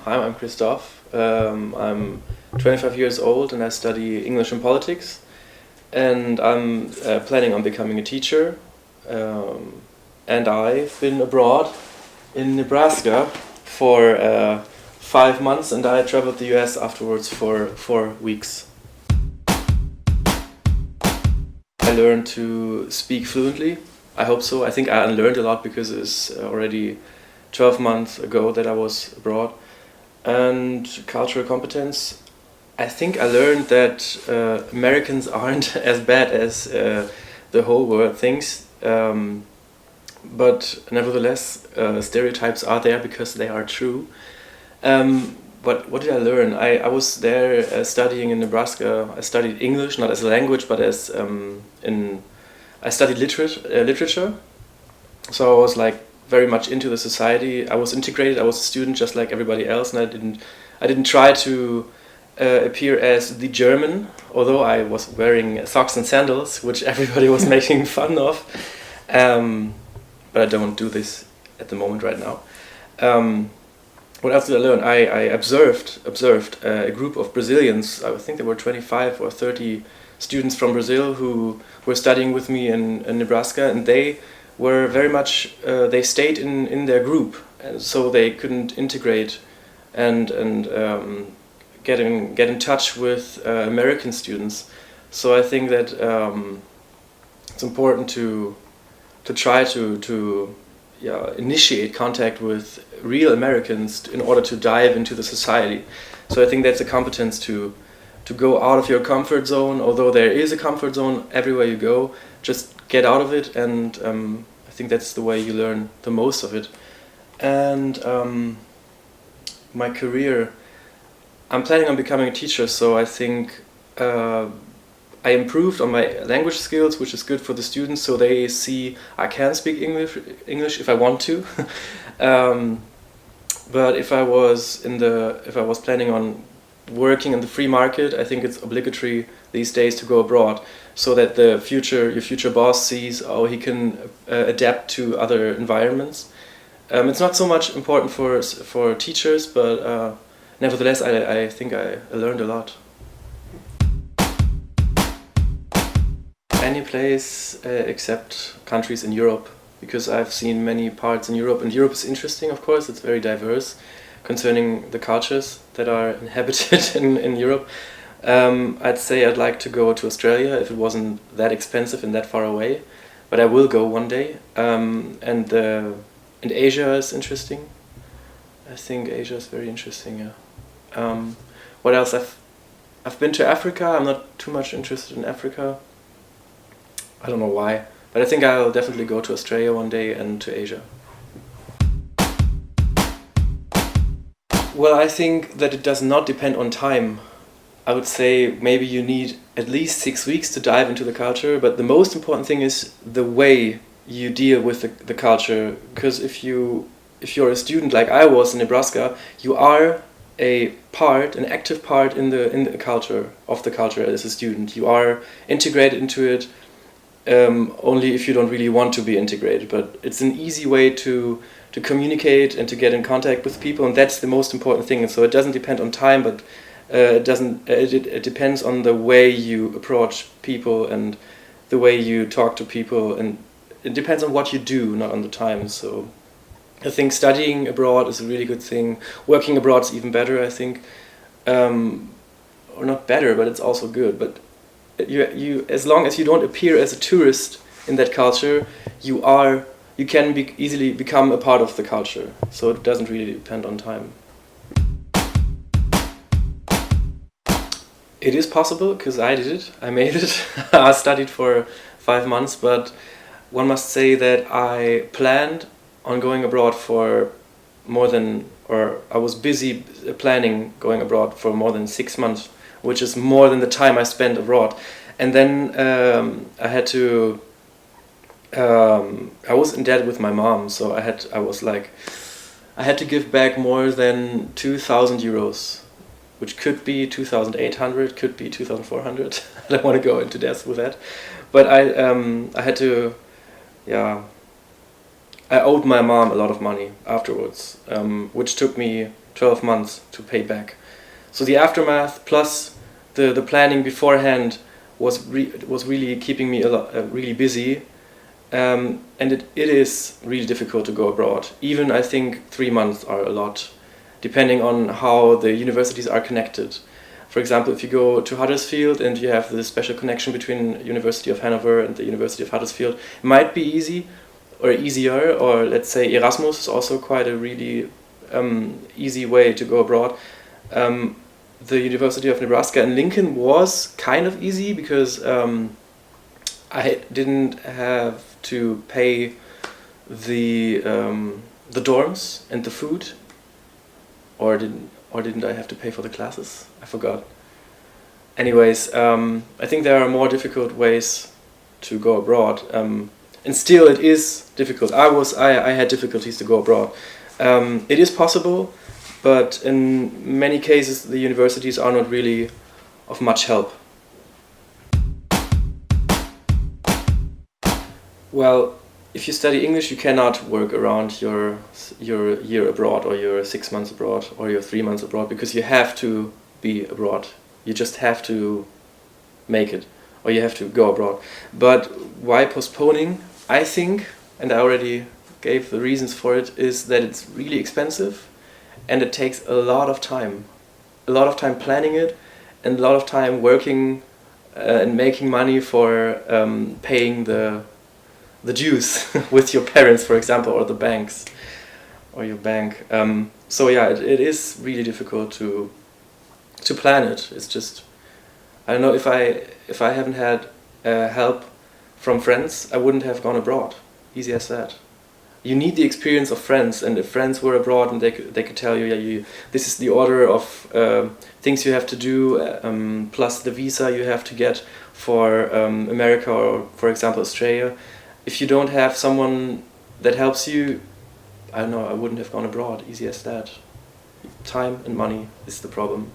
Hi, I'm Christoph. I'm 25 years old and I study English and politics. And I'm planning on becoming a teacher. And I've been abroad in Nebraska for 5 months, and I traveled the US afterwards for 4 weeks. I learned to speak fluently. I hope so. I think I learned a lot because it's already 12 months ago that I was abroad. And cultural competence, I think I learned that Americans aren't as bad as the whole world thinks. But nevertheless, stereotypes are there because they are true. But what did I learn? I was there studying in Nebraska. I studied English, not as a language, but as I studied literature. So I was like very much into the society. I was integrated. I was a student just like everybody else, and I didn't try to appear as the German, although I was wearing socks and sandals, which everybody was making fun of. But I don't do this at the moment right now. What else did I learn? I observed a group of Brazilians. I think there were 25 or 30 students from Brazil who were studying with me in Nebraska, and they were very much they stayed in their group, and so they couldn't integrate and get in touch with American students. So I think that it's important to try to initiate contact with real Americans in order to dive into the society. So I think that's a competence to go out of your comfort zone. Although there is a comfort zone everywhere you go, just get out of it, and I think that's the way you learn the most of it. And my career, I'm planning on becoming a teacher, so I think I improved on my language skills, which is good for the students, so they see I can speak English if I want to. But if I was planning on working in the free market, I think it's obligatory these days to go abroad, so that your future boss sees how he can adapt to other environments. It's not so much important for teachers, but nevertheless, I think I learned a lot. Any place except countries in Europe, because I've seen many parts in Europe, and Europe is interesting, of course. It's very diverse concerning the cultures that are inhabited in Europe. I'd say I'd like to go to Australia if it wasn't that expensive and that far away, but I will go one day. And Asia is interesting. I think Asia is very interesting. Yeah. What else? I've been to Africa. I'm not too much interested in Africa. I don't know why, but I think I'll definitely go to Australia one day and to Asia. Well, I think that it does not depend on time. I would say maybe you need at least 6 weeks to dive into the culture, but the most important thing is the way you deal with the culture. Because if you're a student like I was in Nebraska, you are an active part in the culture as a student. You are integrated into it. Only if you don't really want to be integrated, but it's an easy way to communicate and to get in contact with people, and that's the most important thing. And so it doesn't depend on time, but it depends on the way you approach people and the way you talk to people, and it depends on what you do, not on the time. So I think studying abroad is a really good thing. Working abroad is even better, I think, or not better, but it's also good. But you as long as you don't appear as a tourist in that culture, you can easily become a part of the culture. So it doesn't really depend on time. It is possible, because I did it. I made it. I studied for 5 months, but one must say that I planned on going abroad for I was busy planning going abroad for more than 6 months, which is more than the time I spent abroad. And then I was in debt with my mom, so I had to give back more than 2,000 euros, which could be 2,800, could be 2,400. I don't want to go into depth with that, but I had to I owed my mom a lot of money afterwards, which took me 12 months to pay back. So the aftermath plus the planning beforehand was really keeping me really busy, and it is really difficult to go abroad. Even I think 3 months are a lot, depending on how the universities are connected. For example, if you go to Huddersfield and you have the special connection between University of Hannover and the University of Huddersfield, it might be easy or easier, or let's say Erasmus is also quite a really easy way to go abroad. The University of Nebraska in Lincoln was kind of easy because I didn't have to pay the dorms and the food, or didn't I have to pay for the classes? I forgot. Anyways, I think there are more difficult ways to go abroad, and still it is difficult. I had difficulties to go abroad. It is possible, but in many cases the universities are not really of much help. Well, if you study English, you cannot work around your year abroad, or your 6 months abroad, or your 3 months abroad, because you have to be abroad. You just have to make it, or you have to go abroad. But why postponing? I think, and I already gave the reasons for it, is that it's really expensive, and it takes a lot of time. A lot of time planning it, and a lot of time working and making money for paying the dues with your parents, for example, or the banks, or your bank. So yeah, it is really difficult to plan it. It's just, I don't know, if I haven't had help from friends, I wouldn't have gone abroad. Easy as that. You need the experience of friends, and if friends were abroad and they could tell you, yeah, this is the order of things you have to do, plus the visa you have to get for America, or for example Australia. If you don't have someone that helps you, I don't know, I wouldn't have gone abroad. Easy as that. Time and money is the problem.